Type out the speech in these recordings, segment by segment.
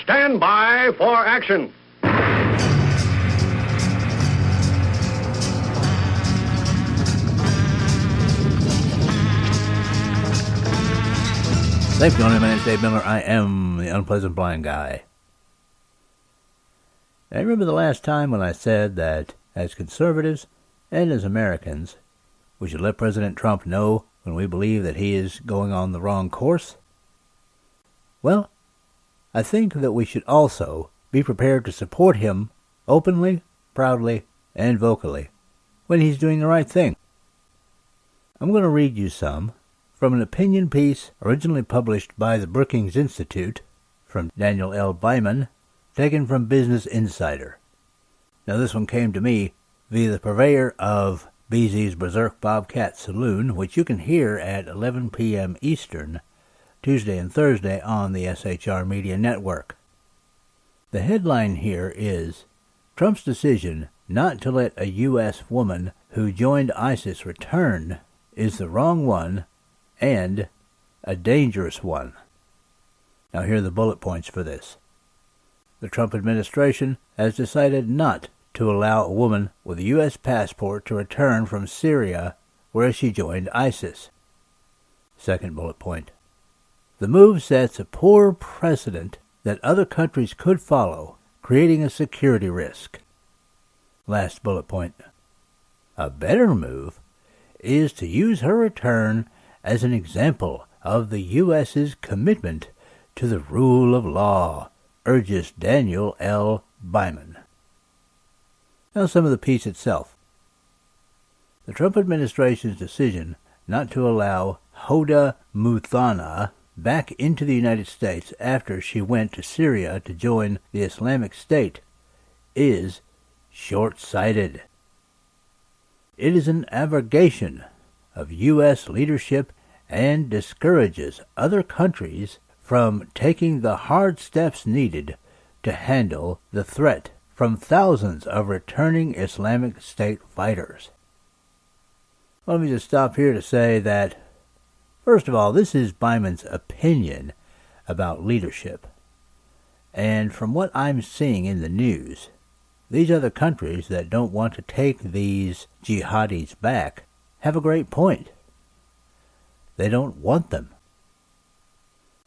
stand by for action. Thanks for joining me. My name is Dave Miller. I am the Unpleasant Blind Guy. I remember the last time when I said that as conservatives and as Americans, we should let President Trump know when we believe that he is going on the wrong course. Well, I think that we should also be prepared to support him openly, proudly, and vocally when he's doing the right thing. I'm going to read you some from an opinion piece originally published by the Brookings Institute from Daniel L. Byman, taken from Business Insider. Now this one came to me via the purveyor of BZ's Berserk Bobcat Saloon, which you can hear at 11 p.m. Eastern, Tuesday and Thursday on the SHR Media Network. The headline here is, Trump's decision not to let a U.S. woman who joined ISIS return is the wrong one and a dangerous one. Now here are the bullet points for this. The Trump administration has decided not to allow a woman with a U.S. passport to return from Syria where she joined ISIS. Second bullet point. The move sets a poor precedent that other countries could follow, creating a security risk. Last bullet point. A better move is to use her return as an example of the U.S.'s commitment to the rule of law, urges Daniel L. Byman. Now some of the piece itself. The Trump administration's decision not to allow Hoda Muthana back into the United States after she went to Syria to join the Islamic State is short-sighted. It is an abrogation of U.S. leadership and discourages other countries from taking the hard steps needed to handle the threat from thousands of returning Islamic State fighters. Let me just stop here to say that, first of all, this is Byman's opinion about leadership. And from what I'm seeing in the news, these other countries that don't want to take these jihadis back have a great point. They don't want them.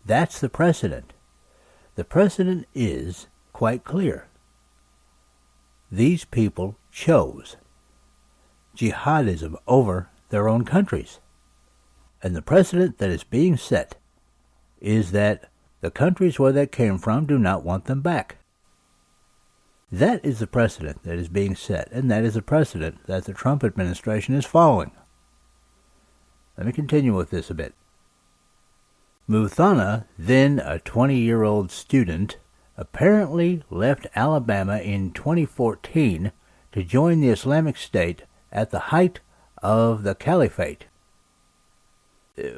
That's the precedent. The precedent is quite clear. These people chose jihadism over their own countries. And the precedent that is being set is that the countries where they came from do not want them back. That is the precedent that is being set, and that is the precedent that the Trump administration is following. Let me continue with this a bit. Muthana, then a 20-year-old student, apparently left Alabama in 2014 to join the Islamic State at the height of the caliphate.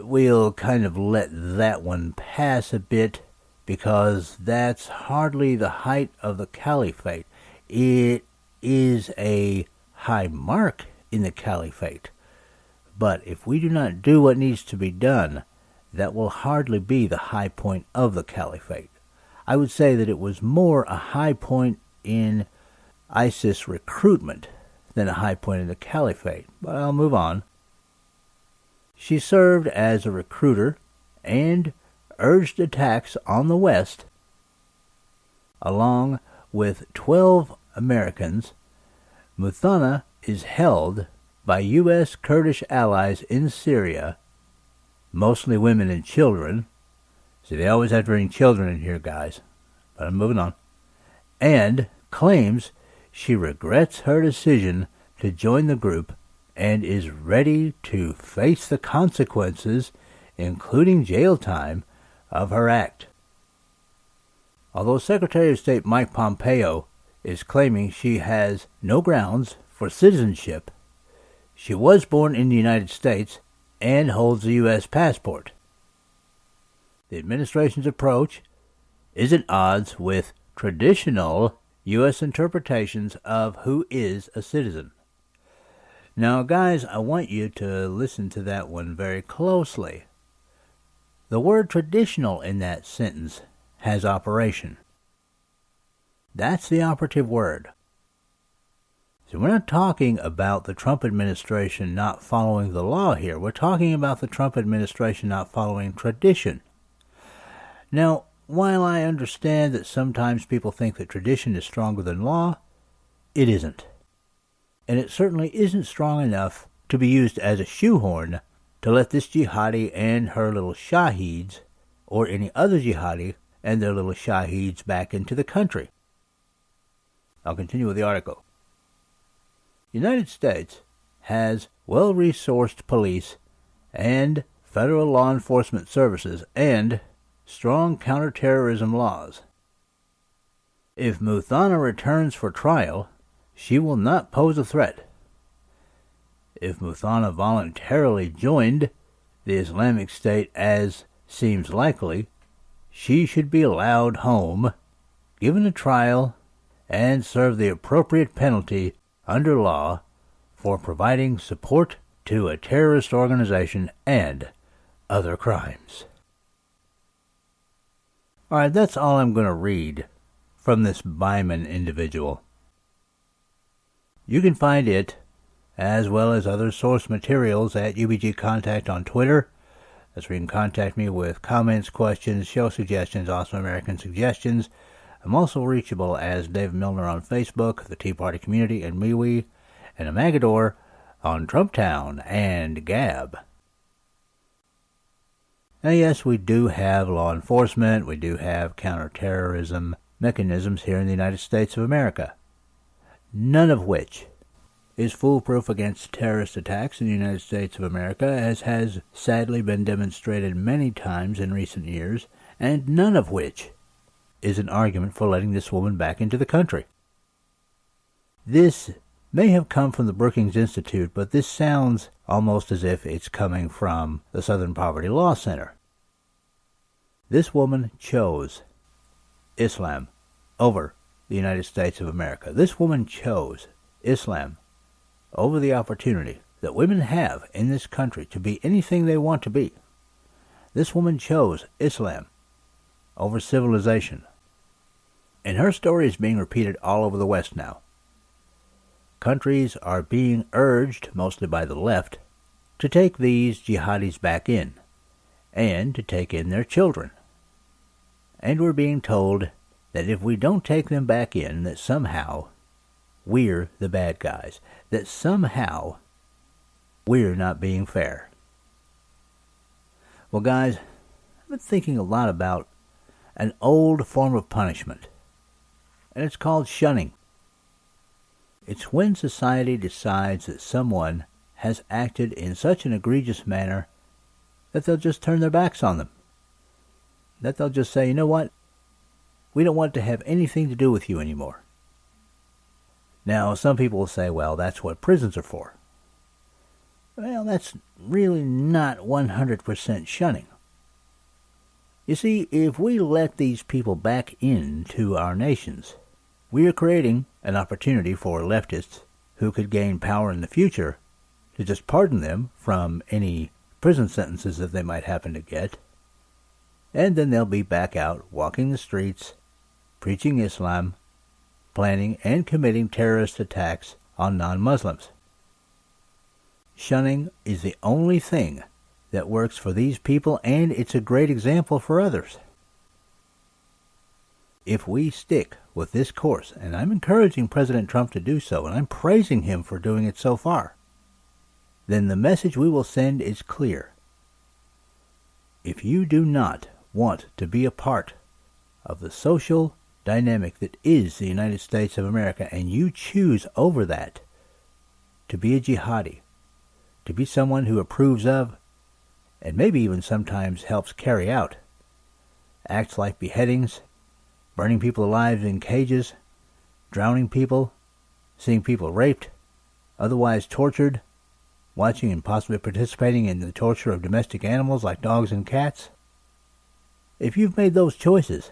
We'll kind of let that one pass a bit because that's hardly the height of the caliphate. It is a high mark in the caliphate. But if we do not do what needs to be done, that will hardly be the high point of the caliphate. I would say that it was more a high point in ISIS recruitment than a high point in the caliphate. But I'll move on. She served as a recruiter and urged attacks on the West. Along with 12 Americans, Muthana is held by U.S. Kurdish allies in Syria, mostly women and children. See, they always have to bring children in here, guys. But I'm moving on. And claims she regrets her decision to join the group and is ready to face the consequences, including jail time, of her act. Although Secretary of State Mike Pompeo is claiming she has no grounds for citizenship, she was born in the United States and holds a U.S. passport. The administration's approach is at odds with traditional U.S. interpretations of who is a citizen. Now, guys, I want you to listen to that one very closely. The word traditional in that sentence has operation. That's the operative word. So we're not talking about the Trump administration not following the law here. We're talking about the Trump administration not following tradition. Now, while I understand that sometimes people think that tradition is stronger than law, it isn't. And it certainly isn't strong enough to be used as a shoehorn to let this jihadi and her little shaheeds, or any other jihadi and their little shaheeds, back into the country. I'll continue with the article. The United States has well-resourced police and federal law enforcement services and strong counterterrorism laws. If Muthana returns for trial, she will not pose a threat. If Muthana voluntarily joined the Islamic State, as seems likely, she should be allowed home, given a trial, and serve the appropriate penalty under law for providing support to a terrorist organization and other crimes. Alright, that's all I'm going to read from this Byman individual. You can find it, as well as other source materials, at UBG Contact on Twitter. That's where you can contact me with comments, questions, show suggestions, Awesome American suggestions. I'm also reachable as Dave Milner on Facebook, the Tea Party Community, and MeWe, and a Magador on Trumptown and Gab. Now, yes, we do have law enforcement, we do have counterterrorism mechanisms here in the United States of America, none of which is foolproof against terrorist attacks in the United States of America, as has sadly been demonstrated many times in recent years, and none of which is an argument for letting this woman back into the country. This may have come from the Brookings Institute, but this sounds almost as if it's coming from the Southern Poverty Law Center. This woman chose Islam over the United States of America. This woman chose Islam over the opportunity that women have in this country to be anything they want to be. This woman chose Islam over civilization. And her story is being repeated all over the West now. Countries are being urged, mostly by the left, to take these jihadis back in, and to take in their children. And we're being told that if we don't take them back in, that somehow we're the bad guys, that somehow we're not being fair. Well, guys, I've been thinking a lot about an old form of punishment, and it's called shunning. It's when society decides that someone has acted in such an egregious manner that they'll just turn their backs on them. That they'll just say, you know what? We don't want to have anything to do with you anymore. Now, some people will say, well, that's what prisons are for. Well, that's really not 100% shunning. You see, if we let these people back into our nations, we are creating an opportunity for leftists who could gain power in the future to just pardon them from any prison sentences that they might happen to get. And then they'll be back out walking the streets, preaching Islam, planning and committing terrorist attacks on non-Muslims. Shunning is the only thing that works for these people, and it's a great example for others. If we stick with this course, and I'm encouraging President Trump to do so, and I'm praising him for doing it so far, then the message we will send is clear. If you do not want to be a part of the social dynamic that is the United States of America, and you choose over that to be a jihadi, to be someone who approves of, and maybe even sometimes helps carry out, acts like beheadings, burning people alive in cages, drowning people, seeing people raped, otherwise tortured, watching and possibly participating in the torture of domestic animals like dogs and cats. If you've made those choices,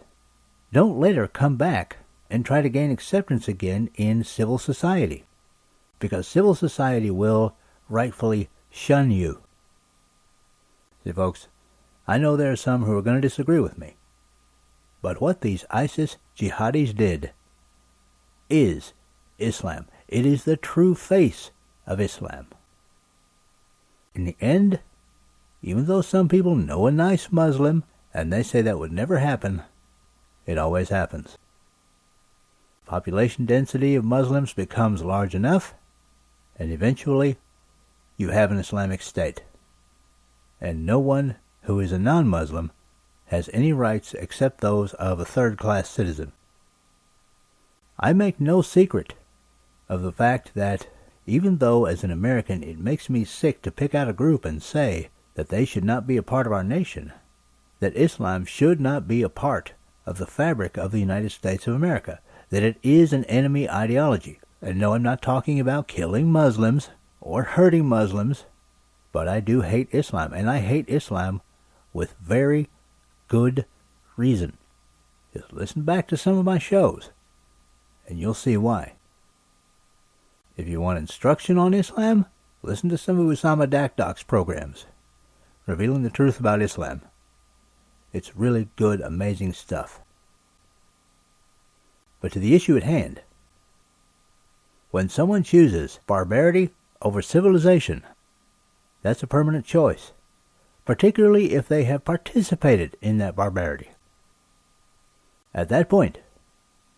don't later come back and try to gain acceptance again in civil society, because civil society will rightfully shun you. See, folks, I know there are some who are going to disagree with me, but what these ISIS jihadis did is Islam. It is the true face of Islam. In the end, even though some people know a nice Muslim and they say that would never happen, it always happens. Population density of Muslims becomes large enough, and eventually you have an Islamic State. And no one who is a non-Muslim has any rights except those of a third-class citizen. I make no secret of the fact that even though as an American it makes me sick to pick out a group and say that they should not be a part of our nation, that Islam should not be a part of the fabric of the United States of America, that it is an enemy ideology. And no, I'm not talking about killing Muslims or hurting Muslims, but I do hate Islam, and I hate Islam with very good reason. Just listen back to some of my shows, and you'll see why. If you want instruction on Islam, listen to some of Usama Dakdok's programs, revealing the truth about Islam. It's really good, amazing stuff. But to the issue at hand, when someone chooses barbarity over civilization, that's a permanent choice, particularly if they have participated in that barbarity. At that point,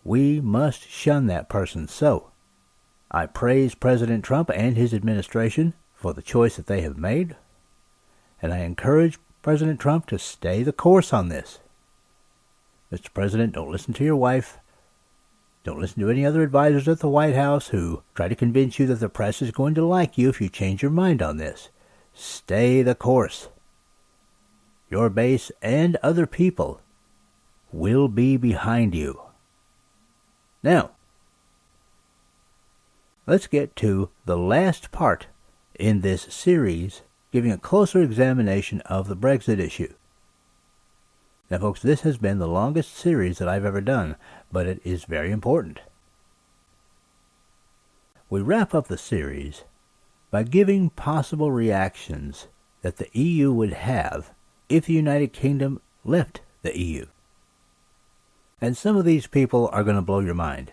we must shun that person. So, I praise President Trump and his administration for the choice that they have made, and I encourage President Trump to stay the course on this. Mr. President, don't listen to your wife. Don't listen to any other advisors at the White House who try to convince you that the press is going to like you if you change your mind on this. Stay the course. Your base and other people will be behind you. Now, let's get to the last part in this series, giving a closer examination of the Brexit issue. Now, folks, this has been the longest series that I've ever done, but it is very important. We wrap up the series by giving possible reactions that the EU would have if the United Kingdom left the EU. And some of these people are going to blow your mind.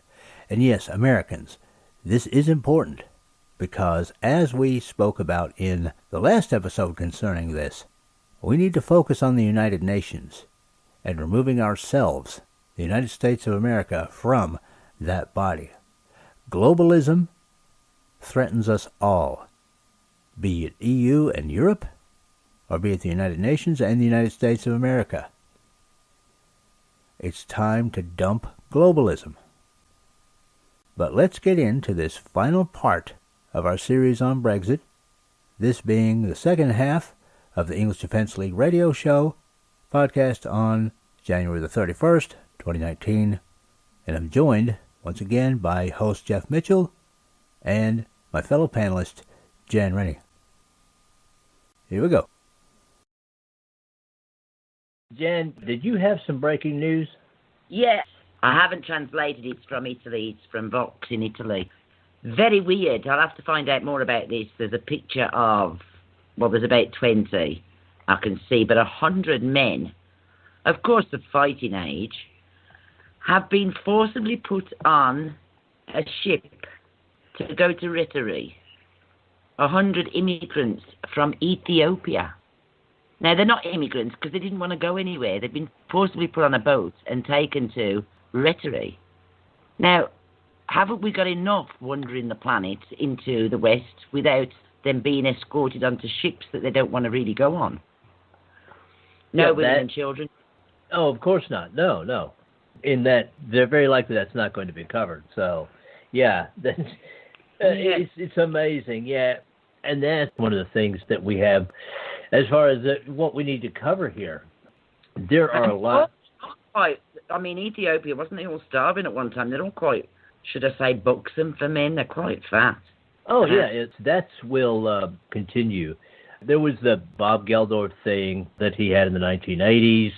And yes, Americans, this is important, because as we spoke about in the last episode concerning this, we need to focus on the United Nations and removing ourselves, the United States of America, from that body. Globalism threatens us all, be it EU and Europe, or be it the United Nations and the United States of America. It's time to dump globalism. But let's get into this final part of our series on Brexit, this being the second half of the English Defense League radio show, podcast on January the 31st, 2019, and I'm joined once again by host Jeff Mitchell and my fellow panelist, Jan Rennie. Here we go. Jan, did you have some breaking news? Yes. I haven't translated it from Italy. It's from Vox in Italy. Very weird. I'll have to find out more about this. There's a picture of, well, there's about 20, I can see, but 100 men, of course of fighting age, have been forcibly put on a ship to go to Italy. 100 immigrants from Ethiopia. Now, they're not immigrants because they didn't want to go anywhere. They've been forcibly put on a boat and taken to Italy. Now, haven't we got enough wandering the planet into the West without them being escorted onto ships that they don't want to really go on? No women and children? Oh, of course not. No. In that, they're very likely that's not going to be covered. So, yeah, that's, it's amazing, yeah. And that's one of the things that we have as far as what we need to cover here. There are a lot. I mean, Ethiopia, wasn't they all starving at one time? They're all quite, should I say, buxom for men. They're quite fat. Oh, yeah, that will continue. There was the Bob Geldof thing that he had in the 1980s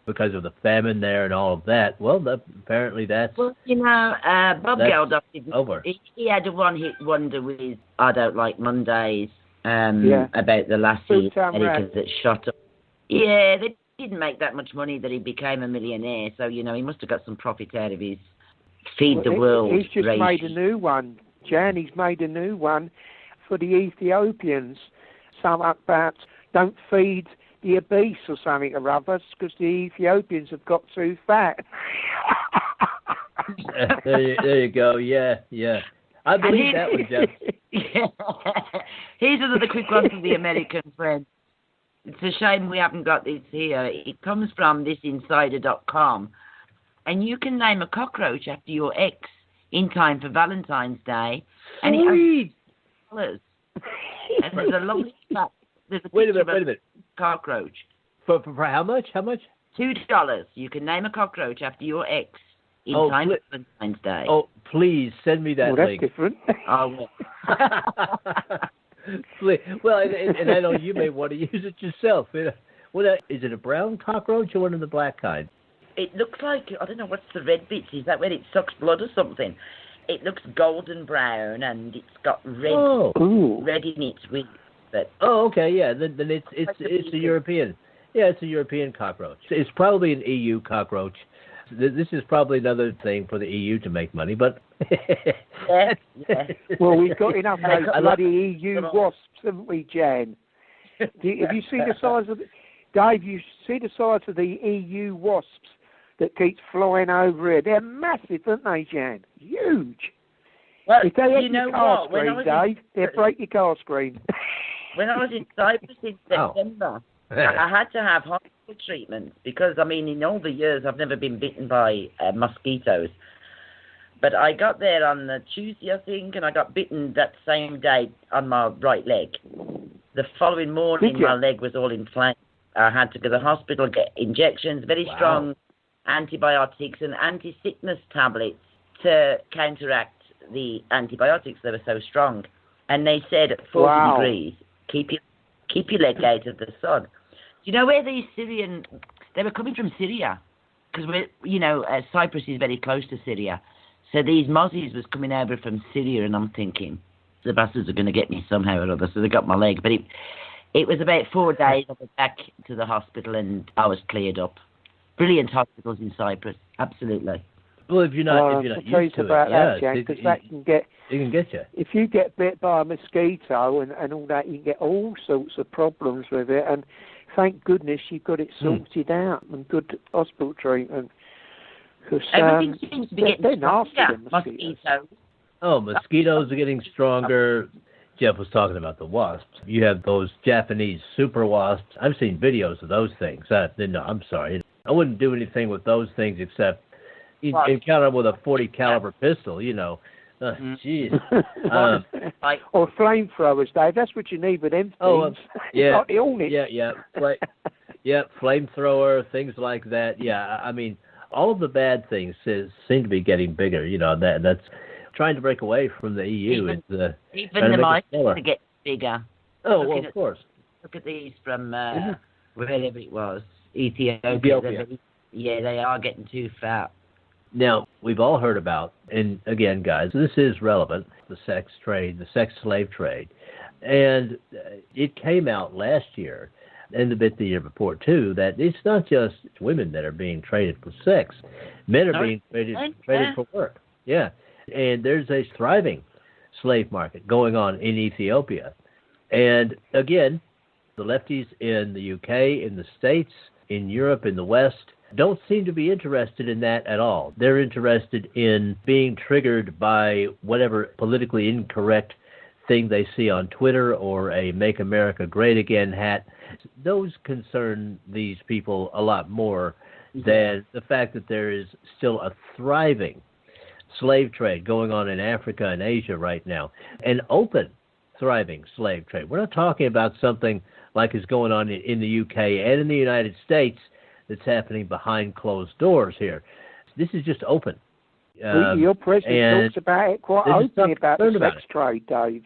because of the famine there and all of that. Well, apparently that's... Well, you know, Bob Geldof, over. He had a one-hit wonder with I Don't Like Mondays, about the lassie that shot up. Yeah, they didn't make that much money that he became a millionaire, so, you know, he must have got some profit out of his feed the world. He's just race. made a new one, Jan. He's made a new one for the Ethiopians. Something about don't feed the obese or something or others because the Ethiopians have got too fat. there you go. Yeah. I believe that one, Jeff. Here's another quick one from the American friend. It's a shame we haven't got this here. It comes from thisinsider.com. And you can name a cockroach after your ex in time for Valentine's Day. And it has $2. And there's a lovely fact. Wait a minute. Cockroach. For how much? How much? $2. You can name a cockroach after your ex in time for Valentine's Day. Oh, please send me that link. That's different. Please. Well, and I know you may want to use it yourself. Is it a brown cockroach or one of the black kind? It looks like, I don't know, what's the red bits? Is that where it sucks blood or something? It looks golden brown and it's got red in it with it. Oh, okay, yeah. Then it's a European. Yeah, it's a European cockroach. It's probably an EU cockroach. This is probably another thing for the EU to make money, but yeah. Well, we've got enough of those bloody EU wasps, haven't we, Jan? Have you seen the size of Dave? You see the size of the EU wasps that keeps flying over here? They're massive, aren't they, Jan? Huge. Well, if they hit your car screen, Dave, they'll break your car screen. When I was in Cyprus in September, I had to have hospital treatment because, I mean, in all the years I've never been bitten by mosquitoes. But I got there on the Tuesday, I think, and I got bitten that same day on my right leg. The following morning, my leg was all inflamed. I had to go to the hospital, get injections, very strong antibiotics and anti-sickness tablets to counteract the antibiotics. They were so strong. And they said at 40 degrees, keep your leg out of the sun. Do you know where these Syrian... They were coming from Syria because, Cyprus is very close to Syria. So these mozzies was coming over from Syria, and I'm thinking, the bastards are going to get me somehow or other. So they got my leg. But it was about 4 days. I went back to the hospital, and I was cleared up. Brilliant hospitals in Cyprus, absolutely. Well, if you're not used to it, Jan, because that can get... It can get you. If you get bit by a mosquito and all that, you can get all sorts of problems with it. And thank goodness you've got it sorted out and good hospital treatment. Everything seems to be getting nasty, mosquitoes. Oh, mosquitoes are getting stronger. Jeff was talking about the wasps. You have those Japanese super wasps. I've seen videos of those things. No, I'm sorry. I wouldn't do anything with those things except encounter them with a .40 caliber pistol, Jeez. Or flamethrowers, Dave. That's what you need with them things. Yeah. Not the Hornets. Yeah, flamethrower, things like that. Yeah, I mean, all of the bad things seem to be getting bigger. That's trying to break away from the EU. Even the mice to get bigger. Oh, well, of course. Look at these from wherever it was, Ethiopia. Yeah, they are getting too fat. Now, we've all heard about, and again, guys, this is relevant, the sex trade, the sex slave trade. And it came out last year, and a bit the year before, too, that it's not just women that are being traded for sex. Men are being traded for work. Yeah. And there's a thriving slave market going on in Ethiopia. And again, the lefties in the UK, in the States, in Europe, in the West, don't seem to be interested in that at all. They're interested in being triggered by whatever politically incorrect thing they see on Twitter or a Make America Great Again hat. Those concern these people a lot more than the fact that there is still a thriving slave trade going on in Africa and Asia right now. An open, thriving slave trade. We're not talking about something like is going on in the UK and in the United States that's happening behind closed doors here. This is just open. Your president talks about it quite openly about the sex trade, Dave.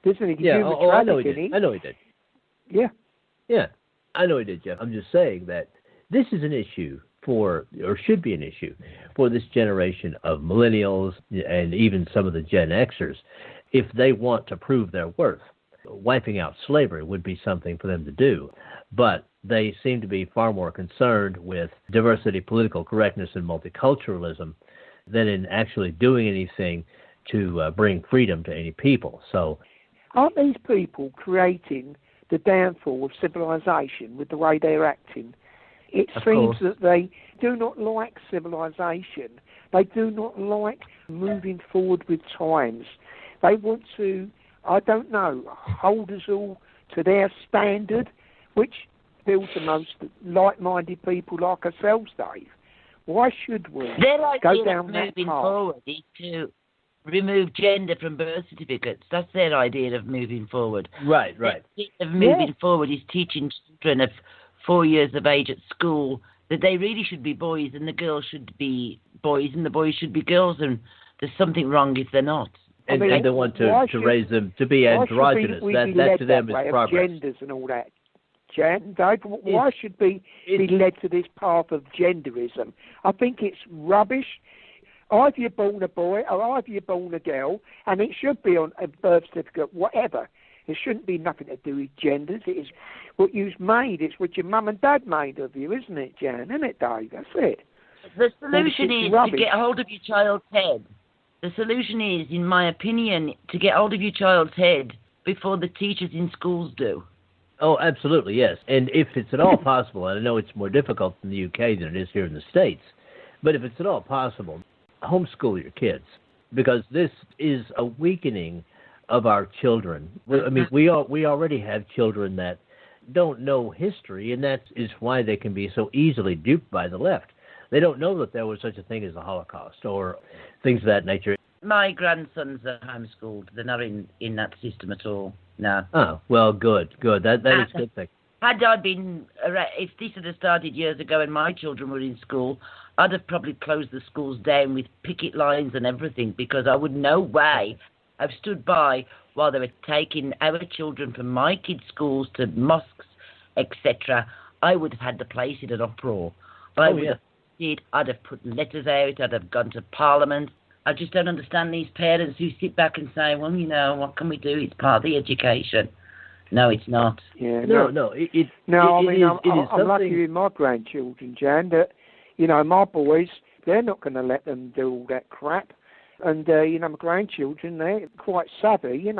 Doesn't he? I know he did. I know he did. Yeah. Yeah, I know he did, Jeff. I'm just saying that this is an issue or should be an issue for this generation of millennials and even some of the Gen Xers. If they want to prove their worth, wiping out slavery would be something for them to do. But they seem to be far more concerned with diversity, political correctness, and multiculturalism than in actually doing anything to bring freedom to any people. So, aren't these people creating the downfall of civilization with the way they're acting? It seems that they do not like civilization. They do not like moving forward with times. They want to, I don't know, hold us all to their standard, which builds the most like-minded people like ourselves, Dave. Why should we go down that moving path? forward is to remove gender from birth certificates. That's their idea of moving forward. Right. Their idea of moving forward is teaching children of 4 years of age at school that they really should be boys and the girls should be boys and the boys should be girls, and there's something wrong if they're not. And they want to raise them to be androgynous. That to them is progress. Genders and all that. Dave, why should we be led to this path of genderism? I think it's rubbish. Either you're born a boy or either you're born a girl, and it should be on a birth certificate, whatever. It shouldn't be nothing to do with genders. It is what you've made. It's what your mum and dad made of you, isn't it, Jan? Isn't it, Dave? That's it. The solution is to get hold of your child's head. The solution is, in my opinion, to get hold of your child's head before the teachers in schools do. Oh, absolutely, yes. And if it's at all possible, and I know it's more difficult in the UK than it is here in the States, but if it's at all possible, homeschool your kids, because this is a weakening of our children. I mean, we already have children that don't know history, and that is why they can be so easily duped by the left. They don't know that there was such a thing as the Holocaust or things of that nature. My grandsons are homeschooled. They're not in that system at all. No. Oh, well, good. That is a good thing. Had I been, if this had started years ago and my children were in school, I'd have probably closed the schools down with picket lines and everything, because I would no way have stood by while they were taking our children from my kids' schools to mosques, etc. I would have had the place in an uproar. I'd have put letters out. I'd have gone to Parliament. I just don't understand these parents who sit back and say, well, what can we do? It's part of the education. No, it's not. Yeah, no. I'm lucky with my grandchildren, Jan, that, my boys, they're not going to let them do all that crap. And, my grandchildren, they're quite savvy,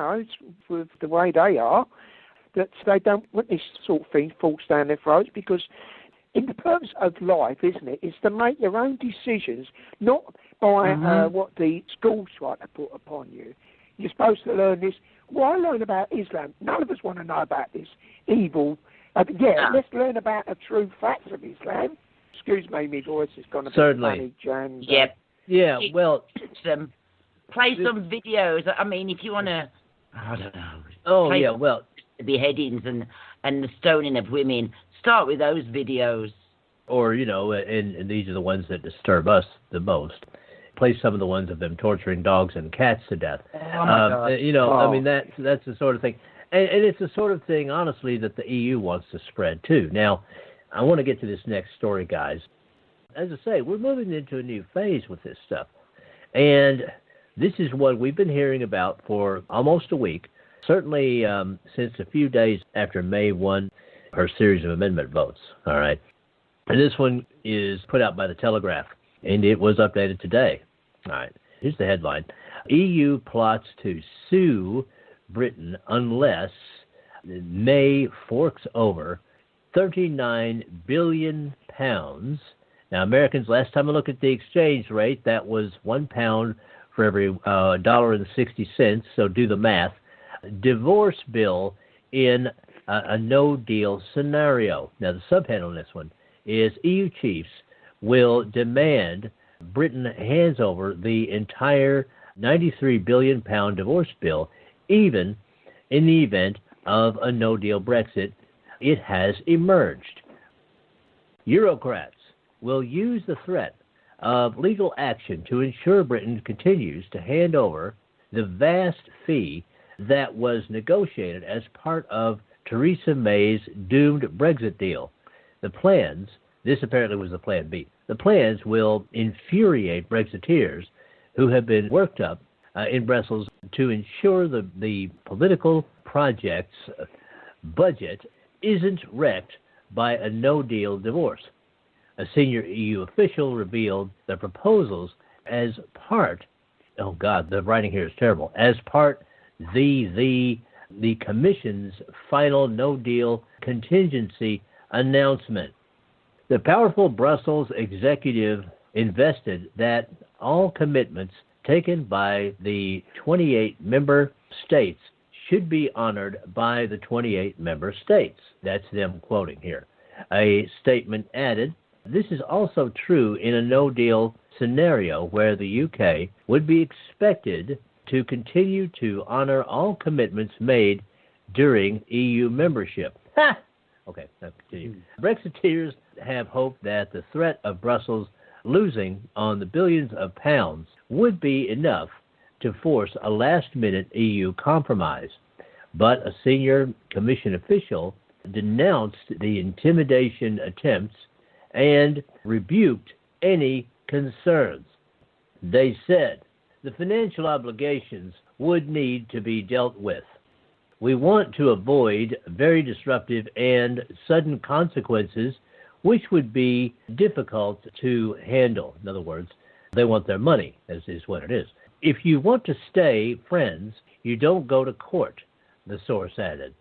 with the way they are, that they don't want this sort of thing forced down their throats, because in the purpose of life, isn't it, is to make your own decisions, not by what the schools try to put upon you. You're supposed to learn this. Why learn about Islam? None of us want to know about this evil. Let's learn about the true facts of Islam. Excuse me, my voice is going to be funny, Jan. Yep. Yeah, well... Play some videos. I mean, if you want to... I don't know. Oh, yeah, well... The beheadings and the stoning of women. Start with those videos. Or, and these are the ones that disturb us the most. Play some of the ones of them torturing dogs and cats to death. Oh, my God. I mean, that's the sort of thing. And it's the sort of thing, honestly, that the EU wants to spread, too. Now, I want to get to this next story, guys. As I say, we're moving into a new phase with this stuff. And this is what we've been hearing about for almost a week, certainly since a few days after May won her series of amendment votes, all right? And this one is put out by the Telegraph, and it was updated today. All right, here's the headline. EU plots to sue Britain unless May forks over £39 billion. Now, Americans, last time I looked at the exchange rate, that was £1 for every $1.60, so do the math. Divorce bill in a no-deal scenario. Now, the subhead on this one is EU chiefs will demand Britain hands over the entire £93 billion divorce bill, even in the event of a no-deal Brexit. It has emerged. Eurocrats will use the threat of legal action to ensure Britain continues to hand over the vast fee that was negotiated as part of Theresa May's doomed Brexit deal. The plans, this apparently was the plan B, the plans will infuriate Brexiteers who have been worked up in Brussels to ensure the political project's budget isn't wrecked by a no-deal divorce. A senior EU official revealed the proposals as part, oh God, the writing here is terrible, as part the Commission's final no-deal contingency announcement. The powerful Brussels executive invested that all commitments taken by the 28 member states should be honored by the 28 member states. That's them quoting here. A statement added, this is also true in a no-deal scenario where the UK would be expected to continue to honor all commitments made during EU membership. Ha! Okay, now continue. Brexiteers have hoped that the threat of Brussels losing on the billions of pounds would be enough to force a last-minute EU compromise. But a senior Commission official denounced the intimidation attempts and rebuked any concerns. They said the financial obligations would need to be dealt with. We want to avoid very disruptive and sudden consequences which would be difficult to handle. In other words, they want their money, as is what it is. If you want to stay friends, you don't go to court, the source added.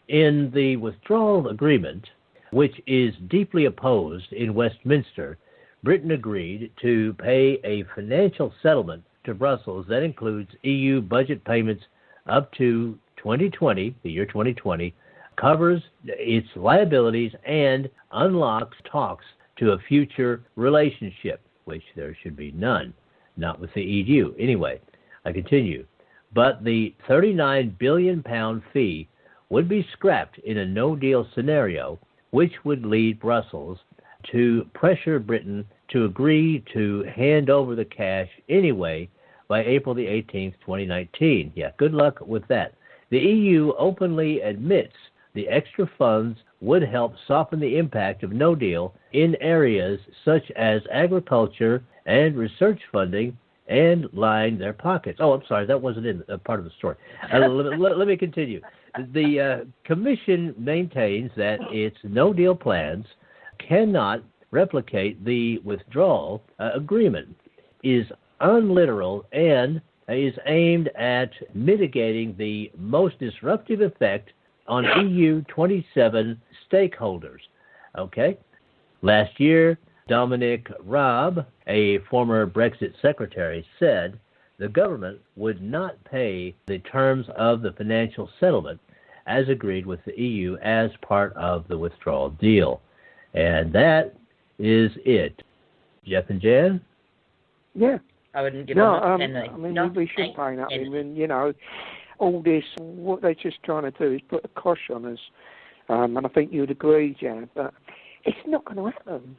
In the withdrawal agreement, which is deeply opposed in Westminster, Britain agreed to pay a financial settlement to Brussels that includes EU budget payments up to 2020, the year 2020, covers its liabilities and unlocks talks to a future relationship, which there should be none, not with the EU. Anyway, I continue. But the £39 billion fee would be scrapped in a no-deal scenario, which would lead Brussels to pressure Britain to agree to hand over the cash anyway by April the 18th, 2019. Yeah, good luck with that. The EU openly admits the extra funds would help soften the impact of no deal in areas such as agriculture and research funding and line their pockets. Oh, I'm sorry, that wasn't in part of the story. Let me continue. The Commission maintains that its no-deal plans cannot replicate the withdrawal agreement, is unliteral, and is aimed at mitigating the most disruptive effect on EU 27 stakeholders. Okay? Last year, Dominic Raab, a former Brexit secretary, said the government would not pay the terms of the financial settlement as agreed with the EU as part of the withdrawal deal. And that is it. Jeff and Jan? Yeah. I wouldn't give we should pay that. I mean, you know, all this, what they're just trying to do is put a cosh on us. And I think you'd agree, Jan, but it's not going to happen.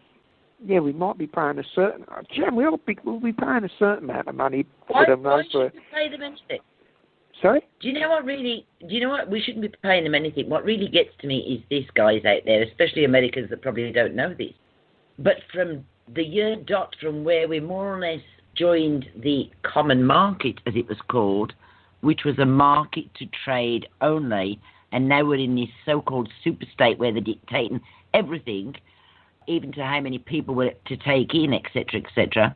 Yeah, we might be paying a certain... Jan, we'll be paying a certain amount of money for them. Why should we pay them anything? Sorry? Do you know what? We shouldn't be paying them anything. What really gets to me is this, guys out there, especially Americans that probably don't know this. But from the year dot from where we more or less joined the common market, as it was called, which was a market to trade only, and now we're in this so-called super state where they're dictating everything, even to how many people were to take in, etc., etc.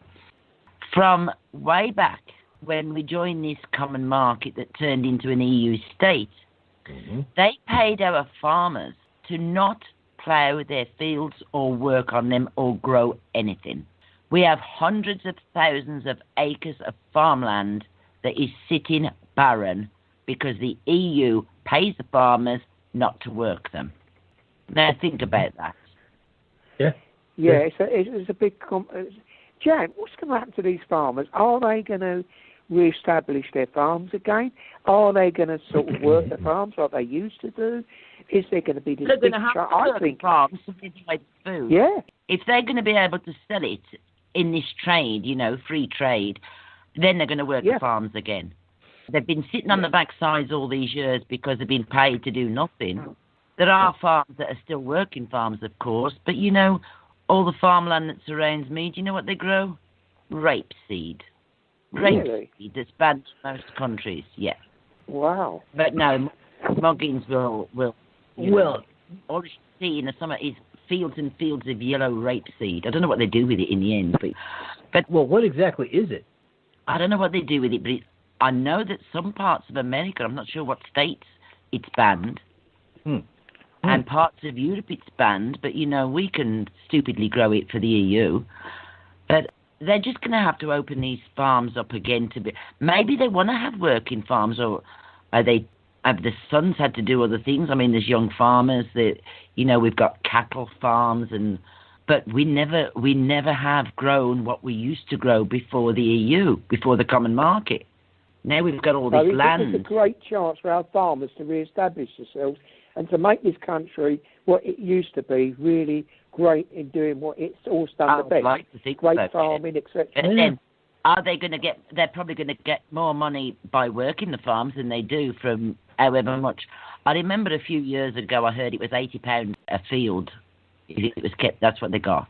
From way back when we joined this common market that turned into an EU state, they paid our farmers to not plough their fields or work on them or grow anything. We have hundreds of thousands of acres of farmland that is sitting barren because the EU pays the farmers not to work them. Now think about that. Yeah, it's a big... Jan, what's going to happen to these farmers? Are they going to re-establish their farms again? Are they going to sort of work the farms like they used to do? Is there going to be this big... I think farms to provide food. Yeah. If they're going to be able to sell it in this trade, you know, free trade, then they're going to work the farms again. They've been sitting on the backsides all these years because they've been paid to do nothing. There are farms that are still working farms, of course, but, you know, all the farmland that surrounds me, do you know what they grow? Rapeseed. Rapeseed that's banned in most countries, yeah. Wow. But no, muggings will well, all you see in the summer is fields and fields of yellow rapeseed. I don't know what they do with it in the end, but well, what exactly is it? I don't know what they do with it, but I know that some parts of America, I'm not sure what states it's banned, and parts of Europe it's banned, but, we can stupidly grow it for the EU. But they're just going to have to open these farms up again to be... Maybe they want to have working farms, or have the sons had to do other things? I mean, there's young farmers that, we've got cattle farms, but we never have grown what we used to grow before the EU, before the common market. Now we've got all this land. It's a great chance for our farmers to re-establish themselves and to make this country what it used to be, really great in doing what it's always done the best. Like to think great so, farming, etc. And then, are they going to get? They're probably going to get more money by working the farms than they do from however much. I remember a few years ago, I heard it was £80 a field. If it was kept, that's what they got.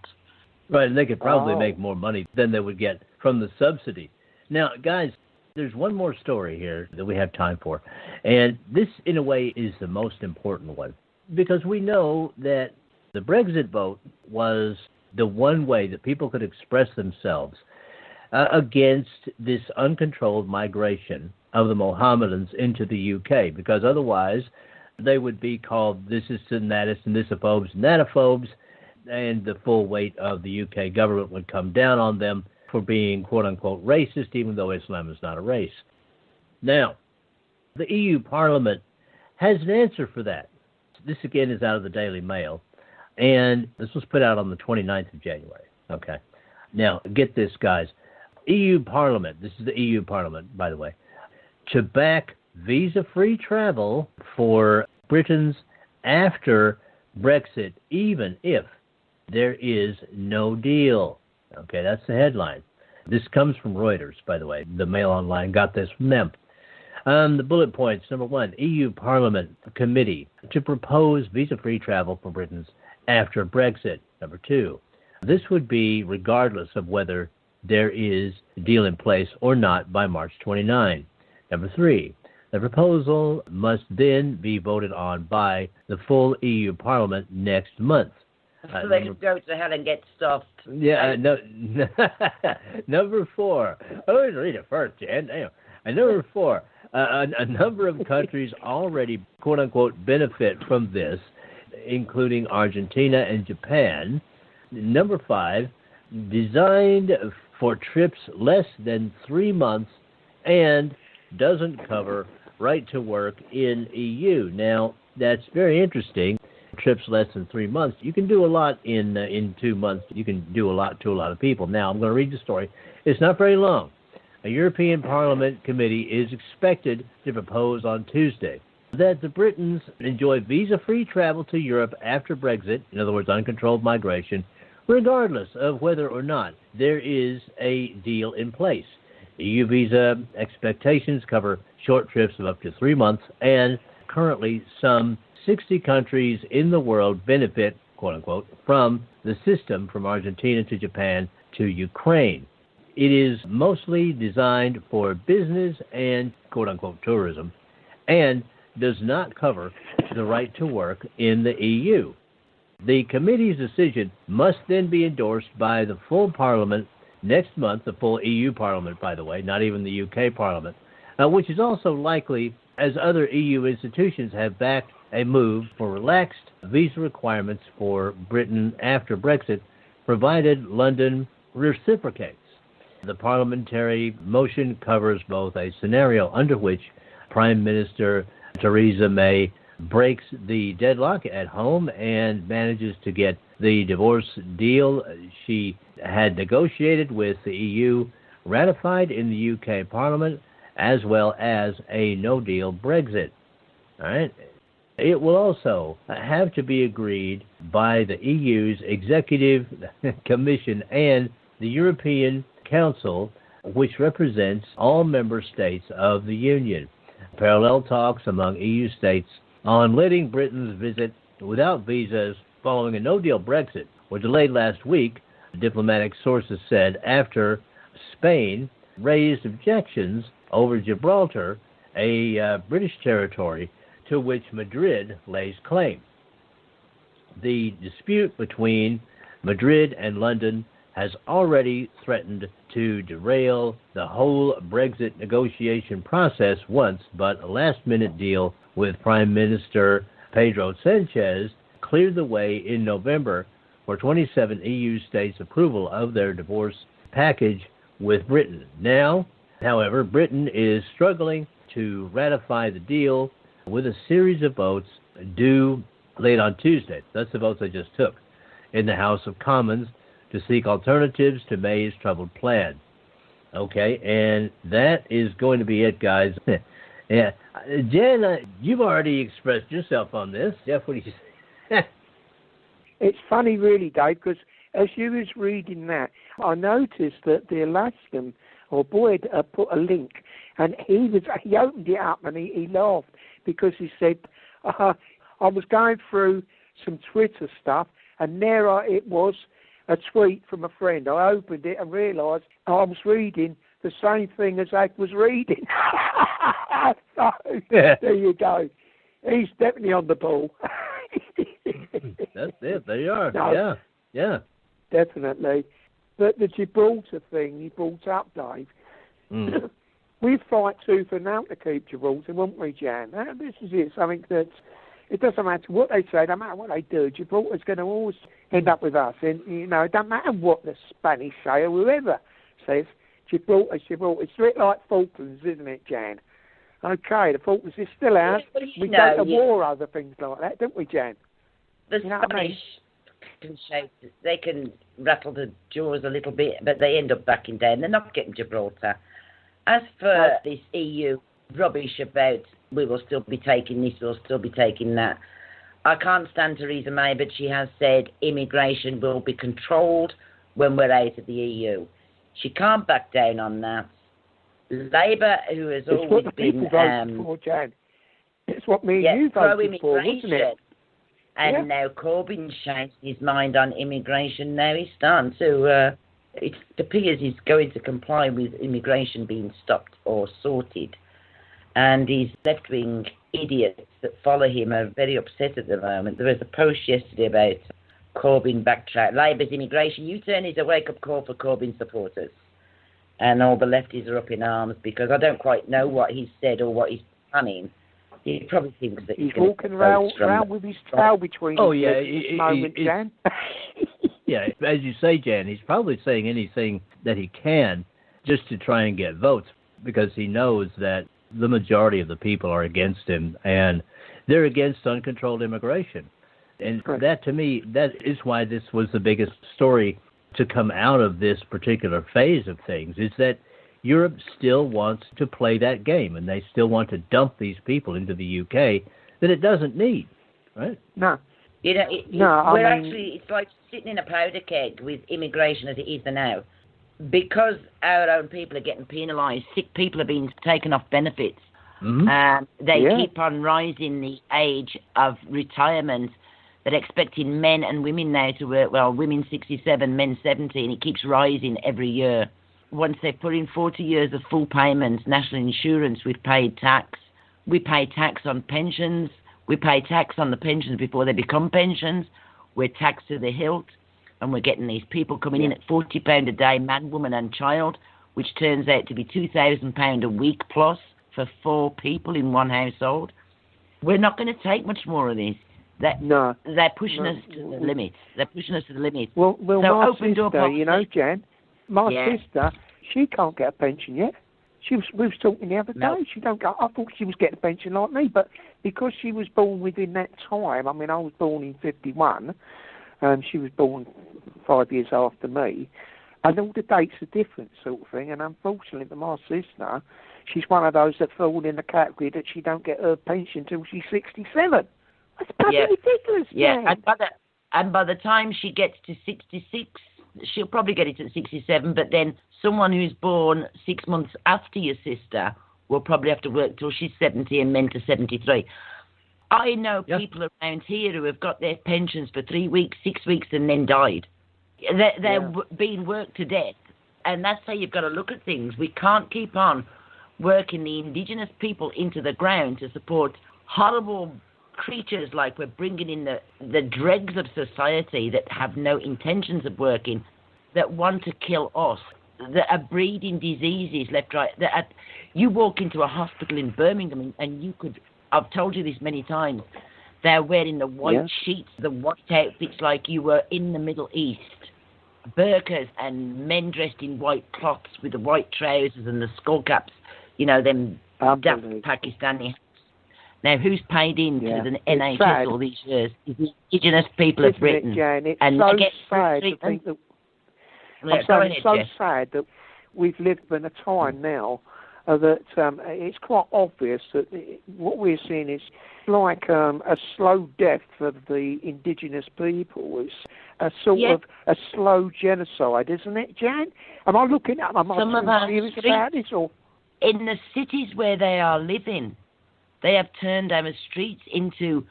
Right, and they could probably make more money than they would get from the subsidy. Now, guys, there's one more story here that we have time for, and this, in a way, is the most important one, because we know that the Brexit vote was the one way that people could express themselves against this uncontrolled migration of the Mohammedans into the UK, because otherwise they would be called thisists and thatists and thisophobes and natophobes, and the full weight of the UK government would come down on them for being quote-unquote racist, even though Islam is not a race. Now, the EU Parliament has an answer for that. This, again, is out of the Daily Mail, and this was put out on the 29th of January. Okay. Now, get this, guys. EU Parliament, this is the EU Parliament, by the way, to back visa-free travel for Britons after Brexit, even if there is no deal. Okay, that's the headline. This comes from Reuters, by the way. The Mail Online got this from them. The bullet points, number one, EU Parliament Committee to propose visa-free travel for Britons after Brexit. Number two, this would be regardless of whether there is a deal in place or not by March 29. Number three, the proposal must then be voted on by the full EU Parliament next month. So they can go to hell and get stuffed. Yeah, number four. Oh, read it first, Jan. Number four, a number of countries already, quote-unquote, benefit from this, including Argentina and Japan. Number five, designed for trips less than 3 months and doesn't cover right to work in EU. Now, that's very interesting. Trips less than 3 months. You can do a lot in 2 months. You can do a lot to a lot of people. Now, I'm going to read the story. It's not very long. A European Parliament committee is expected to propose on Tuesday that the Britons enjoy visa-free travel to Europe after Brexit, in other words, uncontrolled migration, regardless of whether or not there is a deal in place. EU visa expectations cover short trips of up to 3 months, and currently some 60 countries in the world benefit, quote-unquote, from the system from Argentina to Japan to Ukraine. It is mostly designed for business and, quote-unquote, tourism, and does not cover the right to work in the EU. The committee's decision must then be endorsed by the full Parliament next month, the full EU Parliament, by the way, not even the UK Parliament, which is also likely as other EU institutions have backed a move for relaxed visa requirements for Britain after Brexit, provided London reciprocates. The parliamentary motion covers both a scenario under which Prime Minister Theresa May breaks the deadlock at home and manages to get the divorce deal she had negotiated with the EU ratified in the UK Parliament, as well as a no-deal Brexit. All right. It will also have to be agreed by the EU's Executive Commission and the European Council, which represents all member states of the Union. Parallel talks among EU states on letting Britons visit without visas following a no-deal Brexit were delayed last week, diplomatic sources said, after Spain raised objections over Gibraltar, a British territory to which Madrid lays claim. the dispute between Madrid and London has already threatened to derail the whole Brexit negotiation process once, but a last-minute deal with Prime Minister Pedro Sanchez cleared the way in November for 27 EU states' approval of their divorce package with Britain. Now, however, Britain is struggling to ratify the deal with a series of votes due late on Tuesday. That's the votes I just took in the House of Commons to seek alternatives to May's troubled plan. Okay, and that is going to be it, guys. Yeah, Jen, you've already expressed yourself on this. Jeff, what do you say? It's funny, really, Dave, because as you was reading that, I noticed that the Alaskan or Boyd put a link, and he opened it up and he laughed because he said, I was going through some Twitter stuff, and there it was, a tweet from a friend. I opened it and realised I was reading the same thing as Ag was reading. So, there you go. He's definitely on the ball. That's it. There you are. No, Yeah. Definitely. But the Gibraltar thing you brought up, Dave, we fight tooth and nail to keep Gibraltar, won't we, Jan? This is it, something that it doesn't matter what they say, no matter what they do, Gibraltar's going to always end up with us. And, it doesn't matter what the Spanish say or whoever says, Gibraltar's Gibraltar. It's a bit like Falklands, isn't it, Jan? Okay, the Falklands is still ours. We go to war over things like that, don't we, Jan? The Spanish they can rattle the jaws a little bit, but they end up backing down. They're not getting Gibraltar. As for this EU rubbish about we will still be taking this, we'll still be taking that, I can't stand Theresa May, but she has said immigration will be controlled when we're out of the EU. She can't back down on that. Labour, who has always been... for, Jan. It's what me and you voted for, wasn't it? And now Corbyn's changed his mind on immigration. Now he's starting to... it appears he's going to comply with immigration being stopped or sorted. And these left-wing idiots that follow him are very upset at the moment. There was a post yesterday about Corbyn backtrack. Labour's immigration U-turn is a wake-up call for Corbyn supporters. And all the lefties are up in arms because I don't quite know what he's said or what he's planning. He probably thinks that he's walking around with his tail between his legs at this moment, Jan. Yeah, as you say, Jan, he's probably saying anything that he can just to try and get votes because he knows that the majority of the people are against him and they're against uncontrolled immigration. And that, to me, that is why this was the biggest story to come out of this particular phase of things, is that Europe still wants to play that game, and they still want to dump these people into the UK that it doesn't need, right? No. Actually, it's like sitting in a powder keg with immigration as it is now. Because our own people are getting penalised, sick people are being taken off benefits, they keep on rising the age of retirement. They're expecting men and women now to work, women 67, men 70, and it keeps rising every year. Once they put in 40 years of full payments, national insurance with paid tax, we pay tax on pensions, we pay tax on the pensions before they become pensions, we're taxed to the hilt, and we're getting these people coming in at £40 a day, man, woman and child, which turns out to be £2,000 a week plus for 4 people in one household. We're not going to take much more of this. They're pushing us to the limit. They're pushing us to the limit. Well, so my open sister, door Jan, my sister, she can't get a pension yet. We was talking the other day. She don't go. I thought she was getting a pension like me, but because she was born within that time. I mean, I was born in 1951, and she was born 5 years after me, and all the dates are different, sort of thing. And unfortunately, for my sister, she's one of those that fall in the category that she don't get her pension till she's 67. That's bloody ridiculous, yeah. Man. And by the time she gets to 66, she'll probably get it at 67, but then someone who's born 6 months after your sister will probably have to work till she's 70 and men to 73. I know people around here who have got their pensions for 3 weeks, 6 weeks, and then died. They're being worked to death, and that's how you've got to look at things. We can't keep on working the indigenous people into the ground to support horrible creatures like we're bringing in the dregs of society that have no intentions of working, that want to kill us, that are breeding diseases left, right. You walk into a hospital in Birmingham and you could, I've told you this many times, they're wearing the white sheets, the white outfits like you were in the Middle East. Burqas and men dressed in white cloths with the white trousers and the skull caps, them daft Pakistani hats. Now, who's paid into the NHS all these years? Is the indigenous people of Britain. It's so sad to think that... it's so sad that we've lived in a time now that it's quite obvious that what we're seeing is like a slow death of the indigenous people. It's a sort of a slow genocide, isn't it, Jan? Am I looking at them? Am I serious about this? Or? In the cities where they are living, they have turned our streets into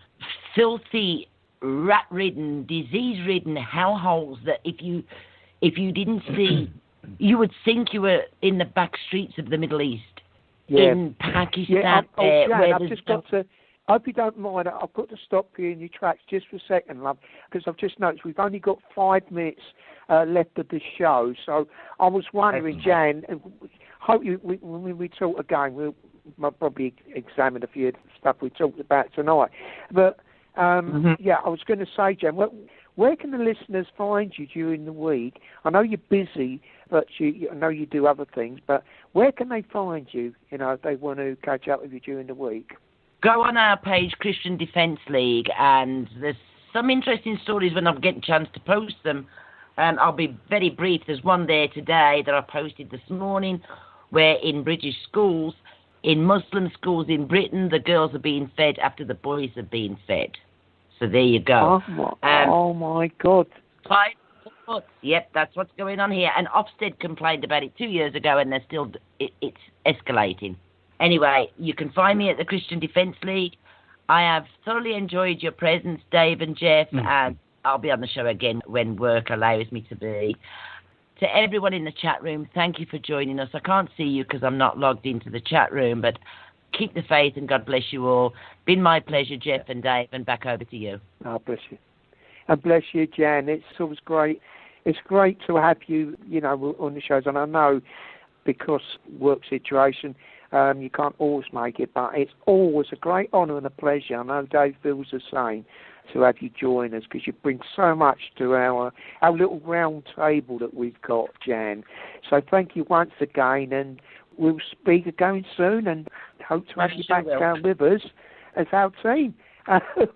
filthy, rat-ridden, disease-ridden hellholes that if you didn't see, you would think you were in the back streets of the Middle East, in Pakistan. Jan, I've just got to... I hope you don't mind. I've got to stop you in your tracks just for a second, love, because I've just noticed we've only got 5 minutes left of the show. So I was wondering, Jan, hope when we talk again, we'll probably examine a few of the stuff we talked about tonight. But, I was going to say, Jan, where can the listeners find you during the week? I know you're busy, but I know you do other things, but where can they find you, if they want to catch up with you during the week? Go on our page, Christian Defence League, and there's some interesting stories when I get a chance to post them. And I'll be very brief. There's one there today that I posted this morning where in British schools, in Muslim schools in Britain, the girls are being fed after the boys are being fed. So there you go. Oh my God. 5 foot. Yep, that's what's going on here. And Ofsted complained about it 2 years ago, and they're still, it's escalating. Anyway, you can find me at the Christian Defence League. I have thoroughly enjoyed your presence, Dave and Jeff, and I'll be on the show again when work allows me to be. To everyone in the chat room, thank you for joining us. I can't see you because I'm not logged into the chat room, but keep the faith and God bless you all. Been my pleasure, Jeff and Dave, and back over to you. Oh, bless you. And bless you, Jan. It's always great. It's great to have you, on the shows. And I know because work situation, you can't always make it, but it's always a great honour and a pleasure. I know Dave feels the same to have you join us because you bring so much to our little round table that we've got, Jan. So thank you once again, and we'll speak again soon and hope to have you back down with us as our team.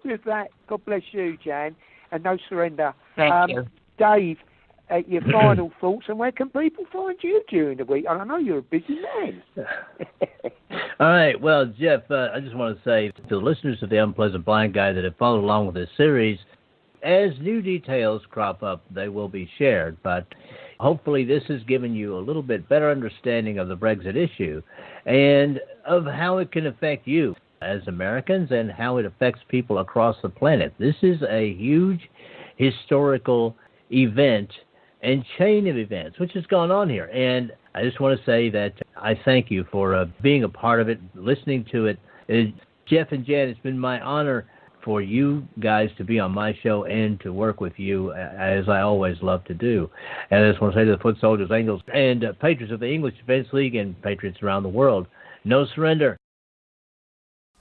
With that, God bless you, Jan, and no surrender. Thank you. Dave, your final thoughts, and where can people find you during the week? I know you're a busy man. All right. Well, Jeff, I just want to say to the listeners of The Unpleasant Blind Guy that have followed along with this series, as new details crop up, they will be shared. But hopefully this has given you a little bit better understanding of the Brexit issue and of how it can affect you as Americans and how it affects people across the planet. This is a huge historical event and chain of events which has gone on here. And I just want to say that I thank you for being a part of it, listening to it. Jeff and Jan, it's been my honor for you guys to be on my show and to work with you, as I always love to do. And I just want to say to the foot soldiers, angels, and patriots of the English Defence League and patriots around the world, no surrender.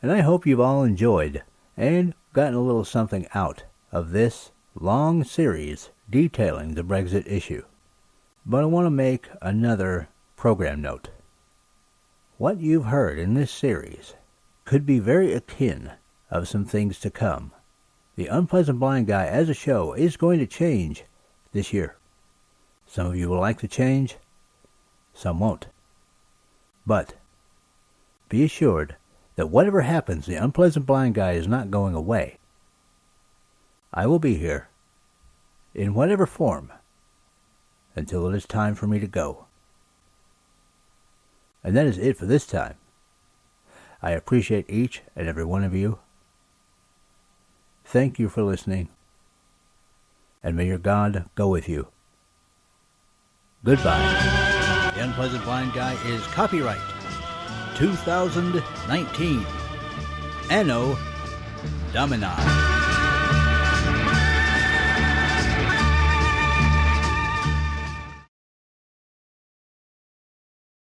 And I hope you've all enjoyed and gotten a little something out of this long series detailing the Brexit issue. But I want to make another program note. What you've heard in this series could be very akin of some things to come. The Unpleasant Blind Guy as a show is going to change this year. Some of you will like the change, some won't. But be assured that whatever happens, the Unpleasant Blind Guy is not going away. I will be here, in whatever form, until it is time for me to go. And that is it for this time. I appreciate each and every one of you. Thank you for listening, and may your God go with you. Goodbye. The Unpleasant Blind Guy is copyright 2019. Anno Domini.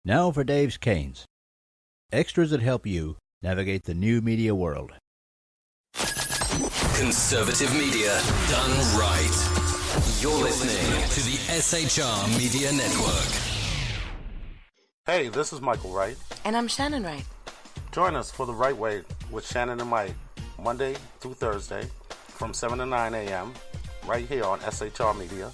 Now for Dave's Canes. Extras that help you navigate the new media world. Conservative media done right. You're listening to the SHR Media Network. Hey, this is Michael Wright. And I'm Shannon Wright. Join us for The Right Way with Shannon and Mike, Monday through Thursday from 7 to 9 a.m. right here on SHR Media.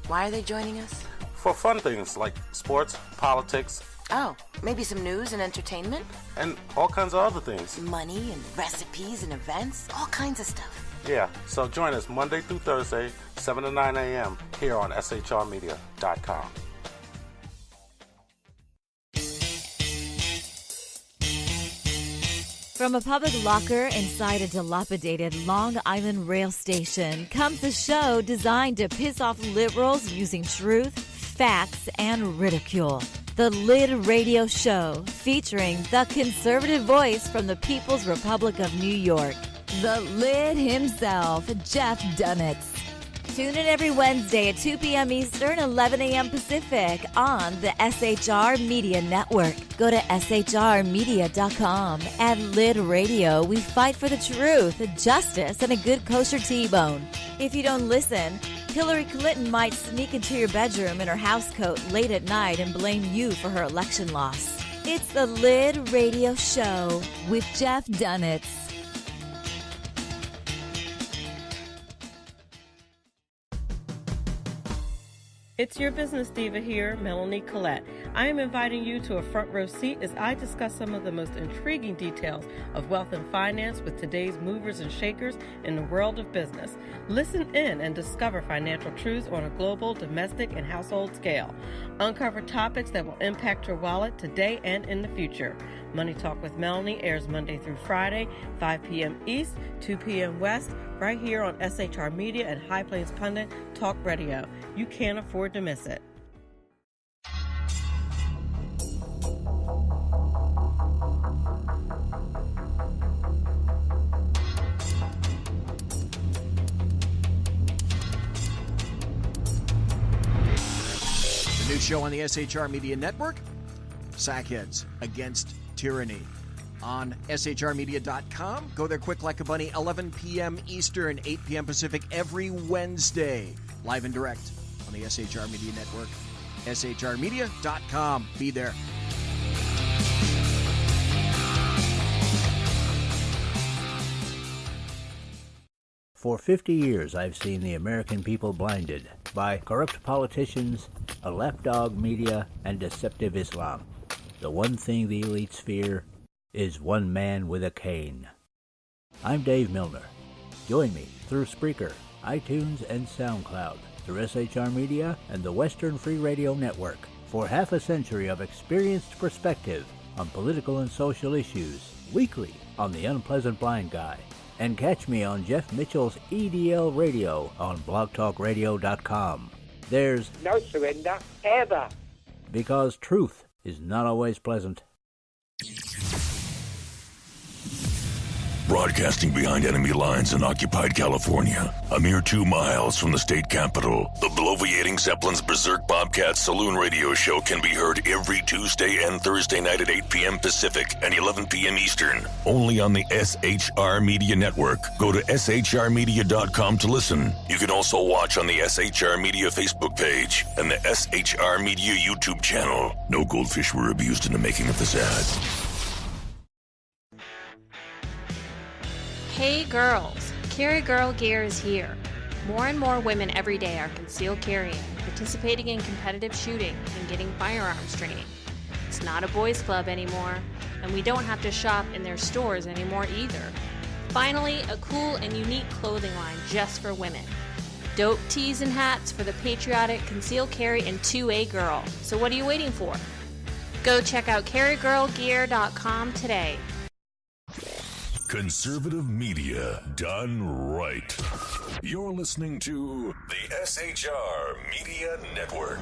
Why are they joining us? For fun things like sports, politics. Oh, maybe some news and entertainment? And all kinds of other things. Money and recipes and events, all kinds of stuff. Yeah, so join us Monday through Thursday, 7 to 9 a.m. here on shrmedia.com. From a public locker inside a dilapidated Long Island rail station comes a show designed to piss off liberals using truth, facts, and ridicule. The Lid Radio Show, featuring the conservative voice from the People's Republic of New York, the Lid himself, Jeff Dunitz. Tune in every Wednesday at 2 p.m. Eastern, 11 a.m. Pacific on the SHR Media Network. Go to shrmedia.com. At Lid Radio, we fight for the truth, justice, and a good kosher T-bone. If you don't listen, Hillary Clinton might sneak into your bedroom in her housecoat late at night and blame you for her election loss. It's the Lid Radio Show with Jeff Dunitz. It's your business diva here, Melanie Collette. I am inviting you to a front row seat as I discuss some of the most intriguing details of wealth and finance with today's movers and shakers in the world of business. Listen in and discover financial truths on a global, domestic, and household scale. Uncover topics that will impact your wallet today and in the future. Money Talk with Melanie airs Monday through Friday, 5 p.m. East, 2 p.m. West, right here on SHR Media and High Plains Pundit Talk Radio. You can't afford to miss it. The new show on the SHR Media Network, Sackheads Against Tyranny. On shrmedia.com. Go there quick like a bunny, 11 p.m. Eastern, 8 p.m. Pacific every Wednesday. Live and direct on the SHR Media Network. shrmedia.com. Be there. For 50 years, I've seen the American people blinded by corrupt politicians, a lapdog media, and deceptive Islam. The one thing the elites fear is one man with a cane. I'm Dave Milner. Join me through Spreaker, iTunes, and SoundCloud, through SHR Media and the Western Free Radio Network, for half a century of experienced perspective on political and social issues, weekly on The Unpleasant Blind Guy. And catch me on Jeff Mitchell's EDL Radio on blogtalkradio.com. There's no surrender, ever. Because truth is not always pleasant. Broadcasting behind enemy lines in occupied California, a mere 2 miles from the state capitol, the bloviating Zeppelin's Berserk Bobcat Saloon radio show can be heard every Tuesday and Thursday night at 8 p.m. Pacific and 11 p.m. Eastern, only on the SHR Media Network. Go to shrmedia.com to listen. You can also watch on the SHR Media Facebook page and the SHR Media YouTube channel. No goldfish were abused in the making of this ad. Hey girls, Carry Girl Gear is here. More and more women every day are concealed carrying, participating in competitive shooting, and getting firearms training. It's not a boys' club anymore, and we don't have to shop in their stores anymore either. Finally, a cool and unique clothing line just for women. Dope tees and hats for the patriotic concealed carry and 2A girl. So what are you waiting for? Go check out carrygirlgear.com today. Conservative media done right. You're listening to the SHR Media Network.